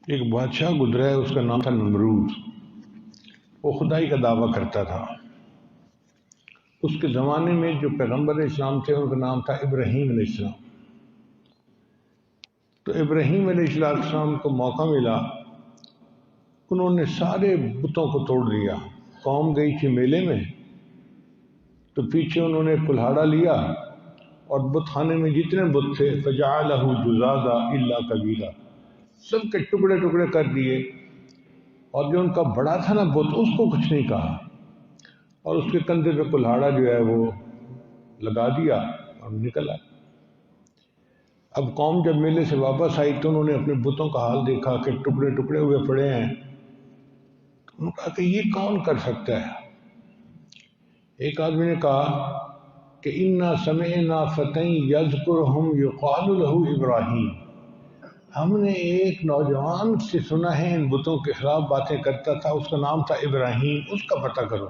ایک بادشاہ گزرا ہے، اس کا نام تھا نمرود۔ وہ خدائی کا دعویٰ کرتا تھا۔ اس کے زمانے میں جو پیغمبر اسلام تھے ان کا نام تھا ابراہیم علیہ السلام۔ تو ابراہیم علیہ السلام کو موقع ملا، انہوں نے سارے بتوں کو توڑ دیا۔ قوم گئی تھی میلے میں، تو پیچھے انہوں نے کلہاڑا لیا اور بت خانے میں جتنے بت تھے فجعلہ جزازا الا کبیرا، سب کے ٹکڑے ٹکڑے کر دیے، اور جو ان کا بڑا تھا نا بت، اس کو کچھ نہیں کہا، اور اس کے کندھے پہ کلہاڑا جو ہے وہ لگا دیا اور نکل آئے۔ اب قوم جب میلے سے واپس آئی تو انہوں نے اپنے بتوں کا حال دیکھا کہ ٹکڑے ٹکڑے ہوئے پڑے ہیں۔ انہوں نے کہا کہ یہ کون کر سکتا ہے؟ ایک آدمی نے کہا کہ انا سمعنا فتى یذکرہم یقال لہ ابراہیم، ہم نے ایک نوجوان سے سنا ہے ان بتوں کے خلاف باتیں کرتا تھا، اس کا نام تھا ابراہیم، اس کا پتہ کرو۔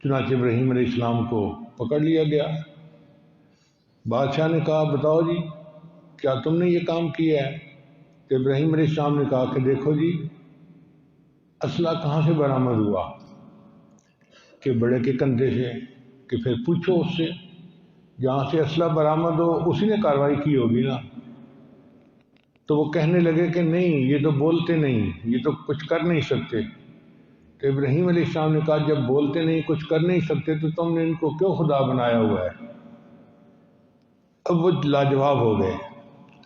چنانچہ ابراہیم علیہ السلام کو پکڑ لیا گیا۔ بادشاہ نے کہا بتاؤ جی کیا تم نے یہ کام کیا ہے؟ کہ ابراہیم علیہ السلام نے کہا کہ دیکھو جی اسلحہ کہاں سے برآمد ہوا؟ کہ بڑے کے کندھے سے۔ کہ پھر پوچھو اس سے، جہاں سے اسلحہ برآمد ہو اسی نے کارروائی کی ہوگی نا۔ تو وہ کہنے لگے کہ نہیں، یہ تو بولتے نہیں، یہ تو کچھ کر نہیں سکتے۔ تو ابراہیم علیہ السلام نے کہا جب بولتے نہیں، کچھ کر نہیں سکتے، تو تم نے ان کو کیوں خدا بنایا ہوا ہے؟ اب وہ لاجواب ہو گئے۔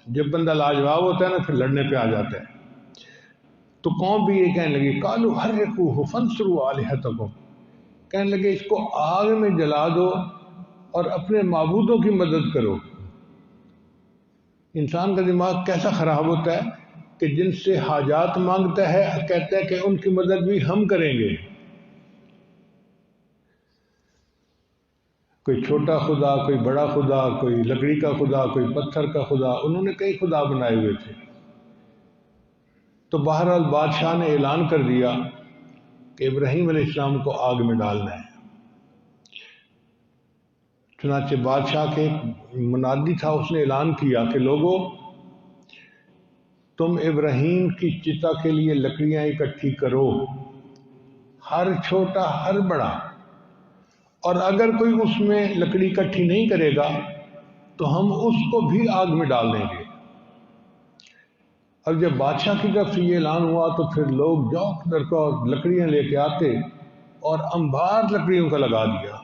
جب بندہ لاجواب ہوتا ہے نا پھر لڑنے پہ آ جاتا ہے۔ تو قوم بھی یہ کہنے لگی قالوا حرقوہ فانصروا آلہتکم، کہنے لگے اس کو آگ میں جلا دو اور اپنے معبودوں کی مدد کرو۔ انسان کا دماغ کیسا خراب ہوتا ہے کہ جن سے حاجات مانگتا ہے کہتا ہے کہ ان کی مدد بھی ہم کریں گے۔ کوئی چھوٹا خدا، کوئی بڑا خدا، کوئی لکڑی کا خدا، کوئی پتھر کا خدا، انہوں نے کئی خدا بنائے ہوئے تھے۔ تو بہرحال بادشاہ نے اعلان کر دیا کہ ابراہیم علیہ السلام کو آگ میں ڈالنا ہے۔ چنانچہ بادشاہ کے منادی تھا، اس نے اعلان کیا کہ لوگوں تم ابراہیم کی چتا کے لیے لکڑیاں اکٹھی کرو، ہر چھوٹا ہر بڑا، اور اگر کوئی اس میں لکڑی اکٹھی نہیں کرے گا تو ہم اس کو بھی آگ میں ڈال دیں گے۔ اب جب بادشاہ کی طرف سے یہ اعلان ہوا تو پھر لوگ جوک در کو لکڑیاں لے کے آتے اور انبار لکڑیوں کا لگا دیا،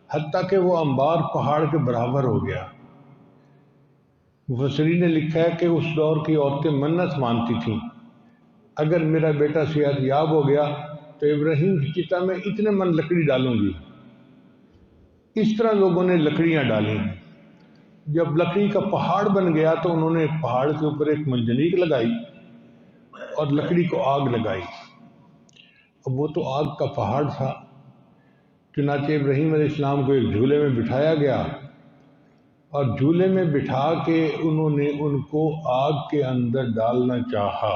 حتیٰ کہ وہ انبار پہاڑ کے برابر ہو گیا۔ مفسرین نے لکھا ہے کہ اس دور کی عورتیں منت مانتی تھیں اگر میرا بیٹا صحت یاب ہو گیا تو ابراہیم کی چتا میں اتنے من لکڑی ڈالوں گی۔ اس طرح لوگوں نے لکڑیاں ڈالیں۔ جب لکڑی کا پہاڑ بن گیا تو انہوں نے پہاڑ کے اوپر ایک منجنیق لگائی اور لکڑی کو آگ لگائی۔ اب وہ تو آگ کا پہاڑ تھا۔ چنانچہ ابراہیم علیہ السلام کو ایک جھولے میں بٹھایا گیا اور جھولے میں بٹھا کے انہوں نے ان کو آگ کے اندر ڈالنا چاہا۔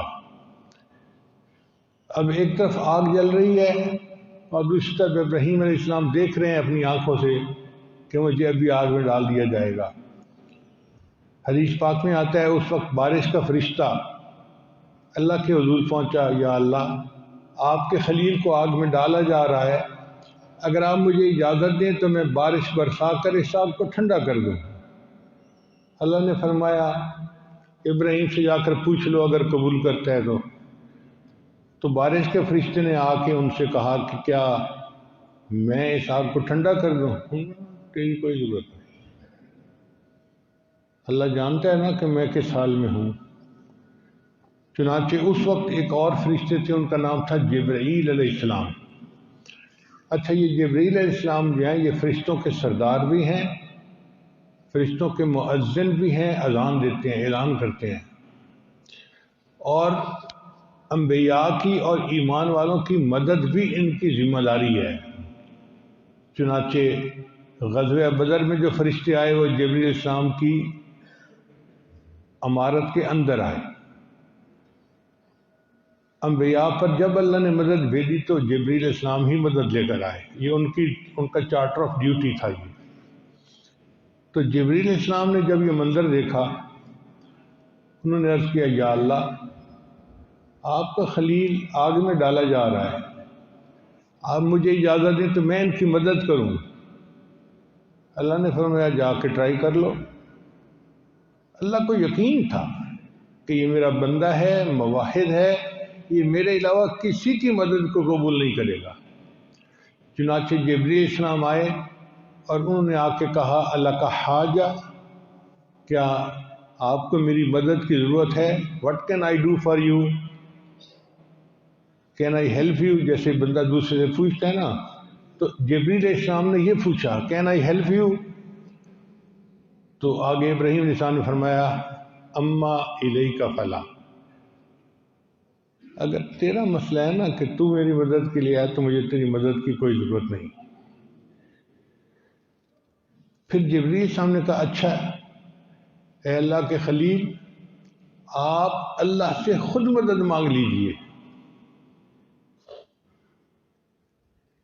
اب ایک طرف آگ جل رہی ہے اور دوسری طرف ابراہیم علیہ السلام دیکھ رہے ہیں اپنی آنکھوں سے کہ مجھے ابھی آگ میں ڈال دیا جائے گا۔ حدیث پاک میں آتا ہے اس وقت بارش کا فرشتہ اللہ کے حضور پہنچا، یا اللہ آپ کے خلیل کو آگ میں ڈالا جا رہا ہے، اگر آپ مجھے اجازت دیں تو میں بارش برسا کر اس آگ کو ٹھنڈا کر دوں۔ اللہ نے فرمایا ابراہیم سے جا کر پوچھ لو اگر قبول کرتا ہے تو بارش کے فرشتے نے آ کے ان سے کہا کہ کیا میں اس آگ کو ٹھنڈا کر دوں؟ تیری کوئی ضرورت نہیں، اللہ جانتا ہے نا کہ میں کس حال میں ہوں۔ چنانچہ اس وقت ایک اور فرشتے تھے، ان کا نام تھا جبرائیل علیہ السلام۔ اچھا، یہ جبرائیل علیہ السلام جو ہیں یہ فرشتوں کے سردار بھی ہیں، فرشتوں کے مؤذن بھی ہیں، اذان دیتے ہیں، اعلان کرتے ہیں، اور انبیاء کی اور ایمان والوں کی مدد بھی ان کی ذمہ داری ہے۔ چنانچہ غزوہ بدر میں جو فرشتے آئے وہ جبرائیل علیہ السلام کی عمارت کے اندر آئے۔ انبیاء پر جب اللہ نے مدد بھیجی تو جبرائیل علیہ السلام ہی مدد لے کر آئے، یہ ان کا چارٹر آف ڈیوٹی تھا یہ۔ تو جبرائیل علیہ السلام نے جب یہ منظر دیکھا انہوں نے عرض کیا یا اللہ آپ کا خلیل آگ میں ڈالا جا رہا ہے، آپ مجھے اجازت دیں تو میں ان کی مدد کروں۔ اللہ نے فرمایا جا کے ٹرائی کر لو۔ اللہ کو یقین تھا کہ یہ میرا بندہ ہے، موحد ہے، یہ میرے علاوہ کسی کی مدد کو قبول نہیں کرے گا۔ چنانچہ جبریل السلام آئے اور انہوں نے آ کے کہا اللہ کا حاجہ، کیا آپ کو میری مدد کی ضرورت ہے؟ What can I do for you? Can I help you؟ جیسے بندہ دوسرے سے پوچھتا ہے نا، تو جبریل علیہ السلام نے یہ پوچھا Can I help you؟ تو آگے ابراہیم علیہ السلام نے فرمایا اما الیک فلا، اگر تیرا مسئلہ ہے نا کہ تو میری مدد کے لیے آیا تو مجھے تیری مدد کی کوئی ضرورت نہیں۔ پھر جبریل السلام نے کہا اچھا اے اللہ کے خلیل، آپ اللہ سے خود مدد مانگ لیجئے۔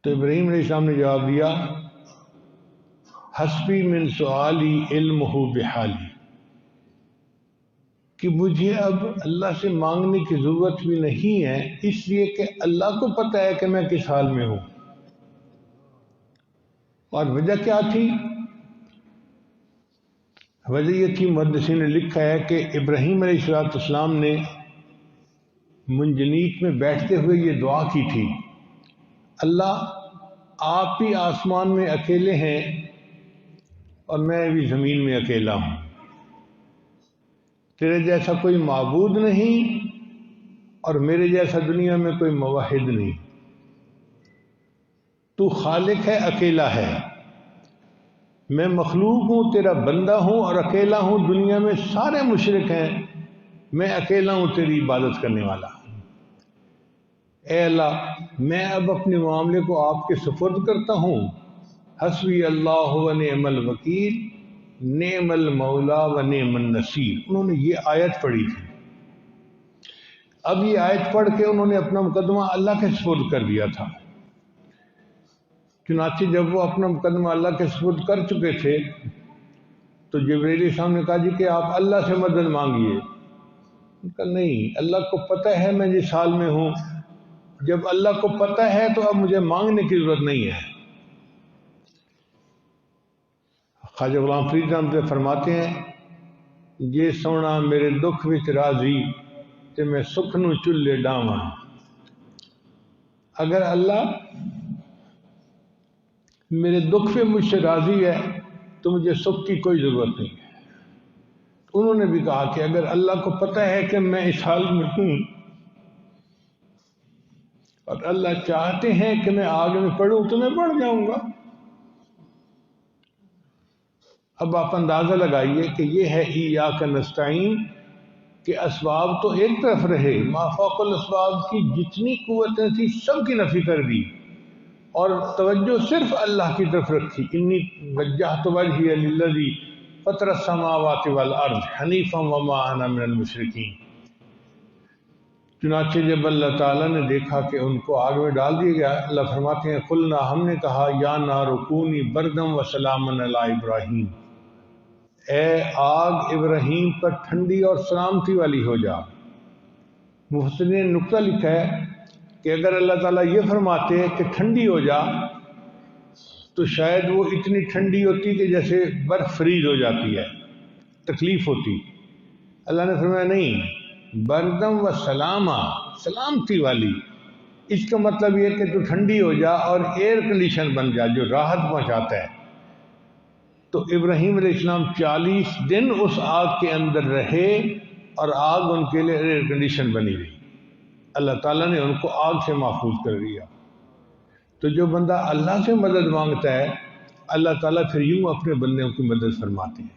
تو ابراہیم علیہ السلام نے جواب دیا حسبی من سؤالی علمہ بحالی، کہ مجھے اب اللہ سے مانگنے کی ضرورت بھی نہیں ہے، اس لیے کہ اللہ کو پتہ ہے کہ میں کس حال میں ہوں۔ اور وجہ کیا تھی؟ وجہ یہ تھی، محدثین نے لکھا ہے کہ ابراہیم علیہ السلام نے منجنیق میں بیٹھتے ہوئے یہ دعا کی تھی، اللہ آپ بھی آسمان میں اکیلے ہیں اور میں بھی زمین میں اکیلا ہوں، تیرے جیسا کوئی معبود نہیں اور میرے جیسا دنیا میں کوئی موحد نہیں، تو خالق ہے، اکیلا ہے، میں مخلوق ہوں، تیرا بندہ ہوں اور اکیلا ہوں، دنیا میں سارے مشرک ہیں، میں اکیلا ہوں تیری عبادت کرنے والا۔ اے اللہ میں اب اپنے معاملے کو آپ کے سپرد کرتا ہوں، حسبی اللہ و نعم الوکیل نعم المولا و نعم النصیر۔ انہوں نے یہ آیت پڑھی تھی۔ اب یہ آیت پڑھ کے انہوں نے اپنا مقدمہ اللہ کے سپرد کر دیا تھا۔ چنانچہ جب وہ اپنا مقدمہ اللہ کے سپرد کر چکے تھے تو جبریل علیہ السلام نے کہا جی کہ آپ اللہ سے مدد مانگیے۔ ان کا نہیں، اللہ کو پتہ ہے میں جس حال میں ہوں، جب اللہ کو پتہ ہے تو اب مجھے مانگنے کی ضرورت نہیں ہے۔ خواجہ غلام فرید رحمۃ اللہ فرماتے ہیں جے سونا میرے دکھ وچ راضی تے میں سکھ نو چلے ڈاواں۔ اگر اللہ میرے دکھ پہ مجھ سے راضی ہے تو مجھے سکھ کی کوئی ضرورت نہیں ہے۔ انہوں نے بھی کہا کہ اگر اللہ کو پتہ ہے کہ میں اس حال میں ہوں اور اللہ چاہتے ہیں کہ میں آگ میں پڑھوں تو میں پڑھ جاؤں گا۔ اب آپ اندازہ لگائیے کہ یہ ہے ایاک نستعین کہ اسباب تو ایک طرف رہے، ما فوق الاسباب کی جتنی قوتیں تھی سب کی نفی کر دی اور توجہ صرف اللہ کی طرف رکھی، انی وجہت وجہی للذی فطر السماوات والارض حنیفا وما انا من المشرکین۔ چنانچہ جب اللہ تعالیٰ نے دیکھا کہ ان کو آگ میں ڈال دیا گیا، اللہ فرماتے ہیں قلنا، ہم نے کہا یا نار کونی بردم وسلاما علی ابراہیم، اے آگ ابراہیم پر ٹھنڈی اور سلامتی والی ہو جا۔ مفسرین نے نقطہ لکھا ہے کہ اگر اللہ تعالیٰ یہ فرماتے کہ ٹھنڈی ہو جا تو شاید وہ اتنی ٹھنڈی ہوتی کہ جیسے برف فریز ہو جاتی ہے، تکلیف ہوتی۔ اللہ نے فرمایا نہیں، بردم و سلاما، سلامتی والی۔ اس کا مطلب یہ کہ تو ٹھنڈی ہو جا اور ایئر کنڈیشن بن جا جو راحت پہنچاتا ہے۔ تو ابراہیم علیہ السلام 40 دن اس آگ کے اندر رہے اور آگ ان کے لیے ایئر کنڈیشن بنی رہی۔ اللہ تعالیٰ نے ان کو آگ سے محفوظ کر دیا۔ تو جو بندہ اللہ سے مدد مانگتا ہے اللہ تعالیٰ پھر یوں اپنے بندوں کی مدد فرماتے ہیں۔